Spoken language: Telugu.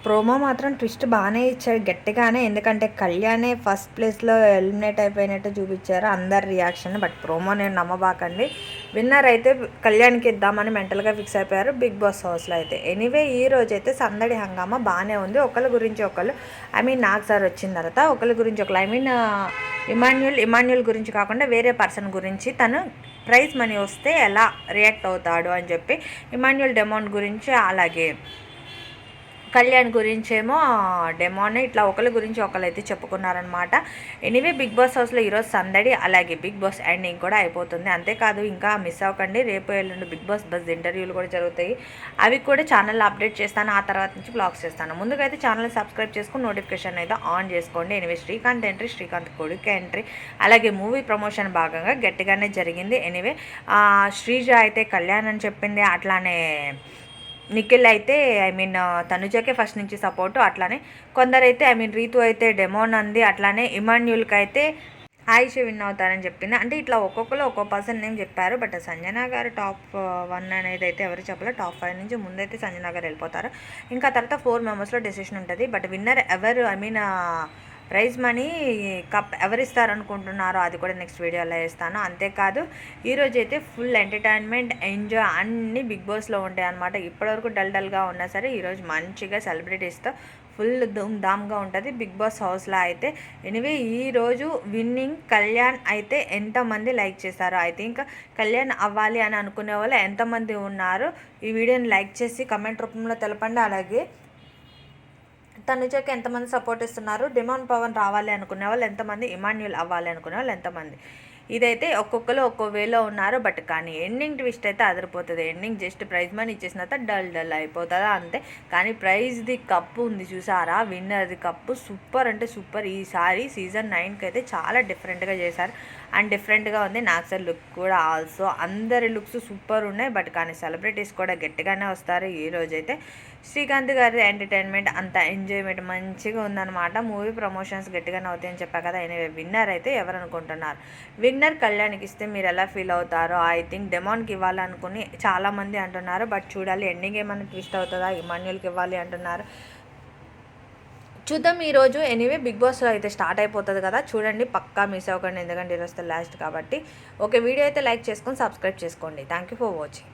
ప్రోమో మాత్రం ట్విస్ట్ బాగానే ఇచ్చాడు గట్టిగానే. ఎందుకంటే కళ్యాణే ఫస్ట్ ప్లేస్లో ఎలిమినేట్ అయిపోయినట్టు చూపించారు అందరి రియాక్షన్. బట్ ప్రోమో నేను నమ్మబాకండి. విన్నర్ అయితే కళ్యాణ్కి ఇద్దామని మెంటల్గా ఫిక్స్ అయిపోయారు బిగ్ బాస్ హౌస్లో అయితే. ఎనీవే ఈ రోజు అయితే సందడి హంగామా బాగానే ఉంది. ఒకళ్ళ గురించి ఒకళ్ళు, నాగ్ సార్ వచ్చిన తర్వాత ఒకళ్ళ గురించి ఒకళ్ళు, ఇమాన్యుల్ గురించి కాకుండా వేరే పర్సన్ గురించి తను ప్రైజ్ మనీ వస్తే ఎలా రియాక్ట్ అవుతాడు అని చెప్పి ఇమాన్యుల్ డెమోన్ గురించి, అలాగే కళ్యాణ్ గురించేమో డెమోన్, ఇట్లా ఒకరి గురించి ఒకరు అయితే చెప్పుకున్నారనమాట. ఎనీవే బిగ్ బాస్ హౌస్లో ఈరోజు సందడి, అలాగే బిగ్ బాస్ ఎండింగ్ కూడా అయిపోతుంది. అంతేకాదు ఇంకా మిస్ అవ్వకండి, రేపు ఎల్లుండి బిగ్ బాస్ ఇంటర్వ్యూలు కూడా జరుగుతాయి. అవి కూడా ఛానల్లో అప్డేట్ చేస్తాను. ఆ తర్వాత నుంచి బ్లాగ్స్ చేస్తాను. ముందుగా అయితే ఛానల్ సబ్స్క్రైబ్ చేసుకుని నోటిఫికేషన్ అయితే ఆన్ చేసుకోండి. ఎనివే శ్రీకాంత్ ఎంట్రీ, శ్రీకాంత్ కొడుకు ఎంట్రీ, అలాగే మూవీ ప్రమోషన్ భాగంగా గట్టిగానే జరిగింది. ఎనీవే శ్రీజ అయితే కళ్యాణ్ అని చెప్పింది. అట్లానే నిఖిల్ అయితే తనుజకే ఫస్ట్ నుంచి సపోర్టు. అట్లానే కొందరైతే రీతు అయితే డెమోన్ అంది. అట్లానే ఇమాన్యుల్కి అయితే ఆయుష్ విన్ అవుతారని చెప్పింది. అంటే ఇట్లా ఒక్కొక్కరు ఒక్కో పర్సన్ నేమ్ చెప్పారు. బట్ సంజన గారు టాప్ 1 అనేది అయితే ఎవరు చెప్పలేదు. టాప్ 5 నుంచి ముందైతే సంజన గారు వెళ్ళిపోతారు. ఇంకా తర్వాత 4 మెంబర్స్లో డెసిషన్ ఉంటుంది. బట్ విన్నర్ ఎవరు, ప్రైజ్ మనీ కప్ ఎవరిస్తారనుకుంటున్నారో అది కూడా నెక్స్ట్ వీడియోలో వేస్తాను. అంతేకాదు ఈరోజు అయితే ఫుల్ ఎంటర్టైన్మెంట్, ఎంజాయ్ అన్నీ బిగ్ బాస్లో ఉంటాయి అన్నమాట. ఇప్పటివరకు డల్గా ఉన్నా సరే ఈరోజు మంచిగా సెలబ్రిటీస్తో ఫుల్ ధూమ్ధామ్గా ఉంటుంది బిగ్ బాస్ హౌస్లో అయితే. ఎనివే ఈరోజు విన్నింగ్ కళ్యాణ్ అయితే ఎంతమంది లైక్ చేశారో, ఐ థింక్ కళ్యాణ్ అవ్వాలి అని అనుకునే వాళ్ళు ఎంతమంది ఉన్నారు ఈ వీడియోని లైక్ చేసి కమెంట్ రూపంలో తెలపండి. అలాగే తనుజకి ఎంతమంది సపోర్ట్ ఇస్తున్నారు, డిమాండ్ పవన్ రావాలి అనుకునే వాళ్ళు ఎంతమంది, ఇమాన్యుల్ అవ్వాలి అనుకునే వాళ్ళు ఎంతమంది. ఇదైతే ఒక్కొక్కరు ఒక్కో వేలో ఉన్నారు. బట్ కానీ ఎండింగ్ ట్విస్ట్ అయితే అదిరిపోతుంది. ఎండింగ్ జస్ట్ ప్రైజ్ మనీ ఇచ్చేసిన తర్వాత డల్ అయిపోతుందా అంతే. కానీ ప్రైజ్ది కప్పు ఉంది చూసారా, విన్నర్ది కప్పు సూపర్ అంటే సూపర్. ఈసారి సీజన్ 9కి అయితే చాలా డిఫరెంట్గా చేశారు. అండ్ డిఫరెంట్గా ఉంది నాగ్ సార్ లుక్ కూడా. ఆల్సో అందరి లుక్స్ సూపర్ ఉన్నాయి. బట్ కానీ సెలబ్రిటీస్ కూడా గట్టిగానే వస్తారు. ఈరోజైతే శ్రీకాంత్ గారి ఎంటర్టైన్మెంట్ అంత ఎంజాయ్మెంట్ మంచిగా ఉందన్నమాట. మూవీ ప్రమోషన్స్ గట్టిగానే అవుతాయని చెప్పా కదా. ఎనివే విన్నర్ అయితే ఎవరు అనుకుంటున్నారు? విన్నర్ కళ్యాణ్కి ఇస్తే మీరు ఎలా ఫీల్ అవుతారో, ఐ థింక్ డెమాన్కి ఇవ్వాలనుకుని చాలామంది అంటున్నారు. బట్ చూడాలి ఎండింగ్ ఏమైనా ట్విస్ట్ అవుతుందా, ఇమాన్యుల్కి ఇవ్వాలి అంటున్నారు. చూద్దాం ఈరోజు. ఎనీవే బిగ్ బాస్ అయితే స్టార్ట్ అయిపోతుంది కదా, చూడండి పక్కా మిస్ అవ్వకండి. ఎందుకంటే ఈరోజు లాస్ట్ కాబట్టి. ఓకే, వీడియో అయితే లైక్ చేసుకొని సబ్స్క్రైబ్ చేసుకోండి. Thank you for watching.